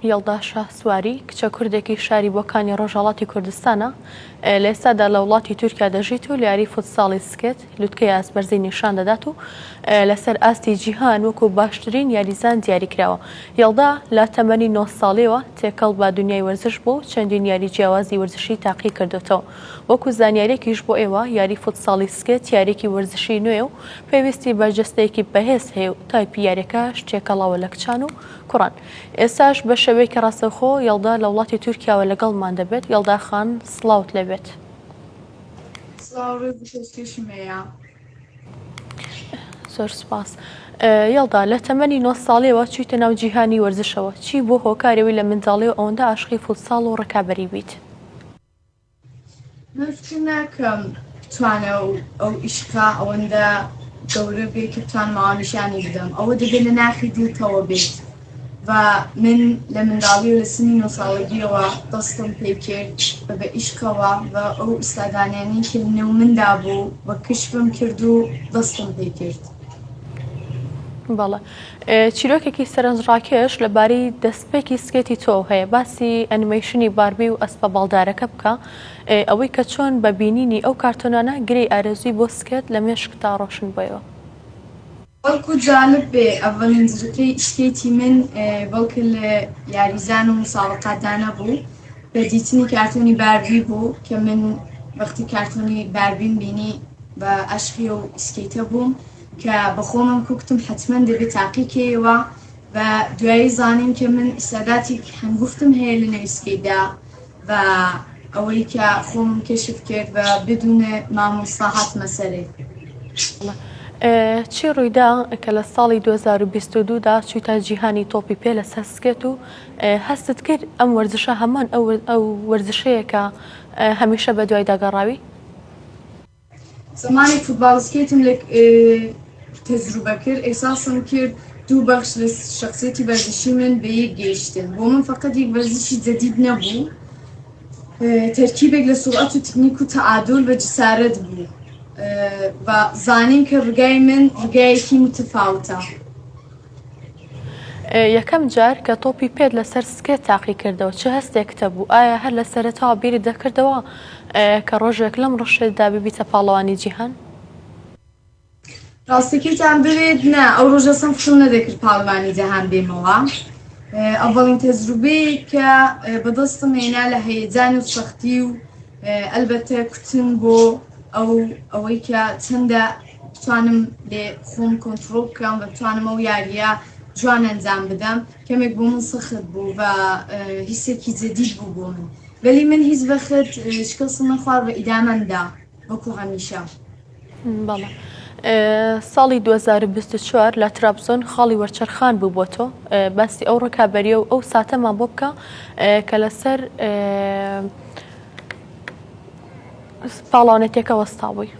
یەڵدا شاسواری کچە کوردێکی شاری بۆکانی ڕۆژهەڵاتی کوردستانە لە ئێستادا لە وڵاتی تورکیا دەژیت و لە یاری فوتساڵی سکێت لوتکەی ئاسبەرزی نیشان دەدات و لەسەر ئاستی جیهان وەکو باشترین یاریزان دیاریکراوە. یەڵدا لە تەمەنی 9 ساڵیەوە تێکەڵ بە دنیای وەرزش بۆ و چەندین یاری جیاوازی وەرزشی تاقی کردوتەوە. وەکو زانیارێکیش بۆ ئێوە یاری فوتساڵی سکێت یاریکی وەرزشی نوێ و پێویستی بەرجەستەیەکی بەهێز هەیە و تایپی یاریەکەش تێکەڵاوە لە کچان و کوڕان. ئێستاش بە شێوەیەکی ڕاستەوخۆ یەڵدا لە وڵاتی تورکیاوە لەگەڵمان دەبێت. یەڵدا خان سڵاوت لەبێت. زۆر سوپاس. یەڵدا لە تەمەنی 9 ساڵیەوە چوویتە ناو جیهانی وەرزشەوە، چی بۆ هۆکارەوەی لە منداڵی و ئەوەندە عاشقی فوتساڵ و ڕکابەری بیت؟ فکر ناکەم توانە ئەو ئیشقا ئەوەندە گەورە بێت کە بتوانمەوە نیشانی بدەم. ئەوە دەبێت لە ناخی دڵتەوە بێت و من لە منداڵی و لە سنی 9 ساڵگیەوە دەستم پێ کرد بە ئیشقەوە و ئەو ئستادانیانی کە نێو مندا بوو بە کشفم کرد و دەستم پێ کرد. بەڵێ چیرۆکێکی سەرنجڕاکێش لەبارەی دەستپێکی سکێتی تۆ هەیە، باسی ئەنیمەیشنی باربی و ئەسپە باڵدارەکە بکە، ئەوەی کە چۆن بە بینینی ئەو کارتۆنانە گرەی ئارەزووی بۆ سکێت لە مێشکتا ڕۆشن بۆیەوە. بەڵکو جالب بێ ئەڤەڵین زووتەی سکێتی من بەڵکە لە یاریزان و مسابقاتدانە بوو بە دیتنی کارتۆنی باربی بوو کە من وەختی کارتۆنی باربیم بینی بە عەشقی و سکەیتە بووم کە بەخۆمم کوکتم حتمما دەبێت تاقیکەوە و دوایی زانیم کە من ئستاداتی هەنگفتم هەیە لە نێو سکەیتدا و ئەوەی کە خۆمم کەشف کرد و بدونە مامۆستا هاتمە سەرێ. چی ڕوویدا کە لە ساڵی 2022دا چوویتە جیهانی تۆپی پێ لەسەر سکێت و هەستت کرد ئەم وەرزشە هەمان ئەو وەرزشەیە کە هەمیشە بە دوای داگەڕاوی؟ زمانی فوتباڵ سکێتم لە تەجروبە کرد، ئێحساسم کرد دوو بەخش لە شەخسیەتی وەرزشی من بە یەک گەیشتن. بۆ من فەقەت یەک وەرزشی جەدید نەبوو، تەرکیبێک لە سوڵعەت و تکنیک و تەعادل بە جسارەت بوو و زانیم کە ڕگای من ڕگایەکی متفاوتە. یەکەم جار کە تۆپی پێت لەسەر سکێت تاقی کردەوە چه هەستێکتە بوو؟ ئایا هەر لە سەرەتاوە بیری دەکردەوە کە ڕۆژێک لەم ڕەشەدا ببیتە پاڵەوانی جیهان؟ ڕاستیەکەیتان بڵێت نا، ئەو ڕۆژە سەم خشم نەدەکرد پاڵەوانی جیهان بێمەوە. ئەڤەڵین تەجروبەیە کە بەدەستم هێنا لە هەیەجان و سەختی و ئەلبەتە کوتن بۆ ئەوەی کە چەندە بتوانم لێ خۆم کۆنتڕۆڵ بکەم و بتوانم ئەو یاریە جوان ئەنجام بدەم، کەمێک بۆ من سەخت بوو و هیسێکی جەدید بوو بۆ من، وەلی من هیچ بەخت شکستم نەخوارد بە ئیدامەمدا وەکو هەمیشە. بەڵێ ساڵی 2024 لە ترابزۆن خاڵی وەرچەرخان بوو بۆ تۆ، باسی ئەو ڕکابەریە و ئەو ساتەمان بۆ بکە کە لەسەر پاڵانەتێکە وەستا بووی.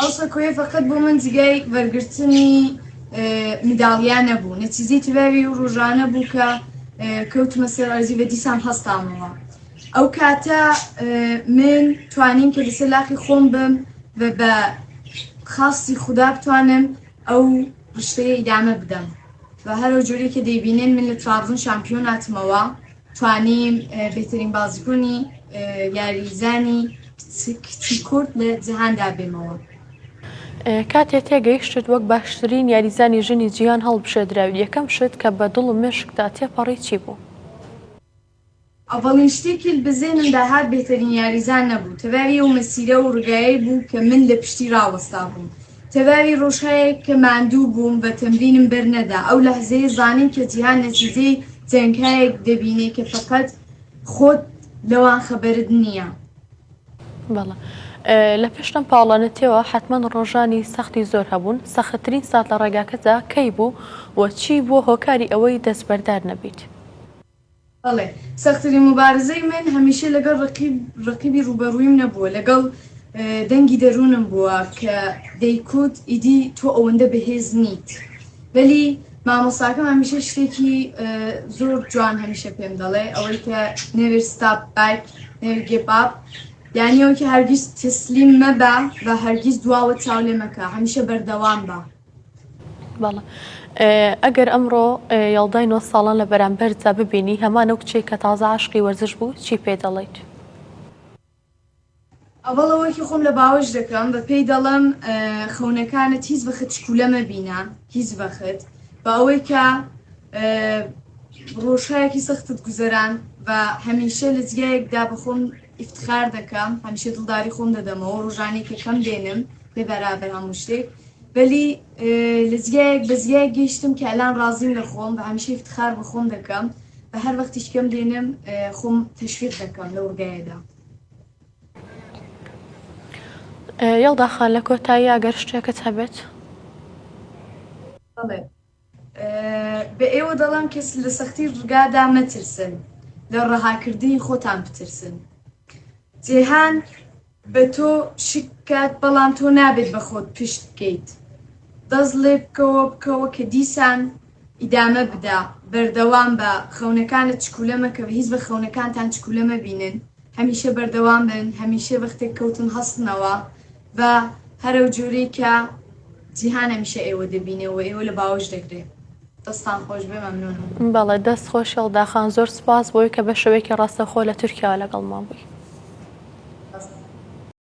ئەو سەکۆیە فەقەت بۆ من جگای وەرگرتنی مداڵیان نەبوو، نەتیجەی تەواوی و ڕۆژانە بوو کە کەوتمە سەر ئەرزی بە دیسان هەستامەوە. ئەو کاتە من توانیم کە لەسەر لاقی خۆم بم و بە خاستی خوددا بتوانم ئەو ڕشتەیە ئیدامە بدەم و هەرو جۆرێک کە دەیبینێن من لە ترابزۆن شامپیۆن هاتمەوە، توانیم بهترین بازیکۆنی یاریزانی کچی کورد لە جیهاندا بێمەوە. کاتێ تێگەیشتت وەک باشترین یاریزانی ژنی جیهان هەڵبژێدراوی، یەکەم شت کە بە دڵ و مێشکدا تێپەڕی چی بوو؟ ئەڤەڵین شتێکی بزێنمدا هات بهترین یاریزان نەبوو، تەواوی و مەسیرە و ڕگایە بوو کە من لە پشتی ڕاوەستا بووم، تەواوی ڕۆژهەیە کە ماندوو بووم بە تەمرینم بەرنەدا. ئەو لەحزەیە زانیم کە جیهان نەتیجەی جەنگایەک دەبینێ کە فەقەت خۆت لەوان خەبەرت نییە. بەڵێ لە پێشتم پاڵانەتەوە حتمما ڕۆژانی سەختی زۆر هەبوون، سەختترین سات لە ڕێگاکەدا کەی بوو و چی بۆ هۆکاری ئەوەی دەستبەردار نەبیت؟ بەڵێ سەختترین مبارزەی من هەمیشە لەگەڵ ڕقیبی ڕوبەڕوویم نەبووە، لەگەڵ دەنگی دەروونم بووە کە دەیکوت ئیدی تۆ ئەوەندە بەهێز نیت، وەلی مامۆستاکەم هەمیشە شتێکی زۆر جوان هەمیشە پێم دەڵێ، ئەوەی کە نێوێر ستاپ بایک نێوێر گێپاپ، یعنی ئەوە کە هەرگیز تەسلیم مەبە و هەرگیز دواوە چاو لێ مەکە، هەمیشە بەردەوام بە. بەڵێ ئەگەر ئەمڕۆ یاڵدای 9 ساڵان لە بەرامبەردا ببینی هەمان ئەو کچێک کە تازە عاشقی وەرزش بوو چی پێ دەڵێیت؟ ئەوەڵەوەکی خۆم لە باوەش دەکەم بە پێی دەڵم خەونەکانت هیچ بەخت شکولە مەبینە هیچ بەخت بە ئەوەی کە ڕۆژهایەکی سەختت گوزەران بە هەمیشە لە جگایەکدا بە خۆم ئیفتخار دەکەم هەمیشە دڵداری خۆم دەدەمەوە ڕۆژانێکی کەم دێنم بێ بەرابەر هەموو شتێک بەلی لە جگایەک بە جگایەک گەیشتم کە ئەلان ڕازیم لە خۆم بە هەمیشە ئیفتخار بە خۆم دەکەم بە هەر وەختیش کەم دێنم خۆم تەشویق دەکەم لە وەرگایەدا. یاڵداخان لە کۆتایی ئەگەر شتێکت هەبێت؟ بە ئێوە دەڵام کەس لە سەختی ڕگادا مەترسن لە ڕەهاکردنی خۆتان بترسن. جێهان بە تۆ شکات بەڵام تۆ نابێت بە خۆت پشت بکەیت. دەست لێ بکەوە کە دیسان ئیدامە بدا بەردەوام بە خەونەکانت چکولە مەکە هیچ بە خەونەکانتان چکولە مەبینن هەمیشە بەردەوام بن هەمیشە وەختێک کەوتن هەستنەوە بە هەرە جوورەی کە جیهان هەمیشە ئێوە دەبینێەوە ئێوە لە باوەش دەگرێت. دەستان خۆش بێ مەمنونم. بەڵێ دەست خۆش یاڵداخان زۆر سپاس بۆی کە بە شێوەیەکی ڕاستەخۆ لە تورکیا لەگەڵمان بووی.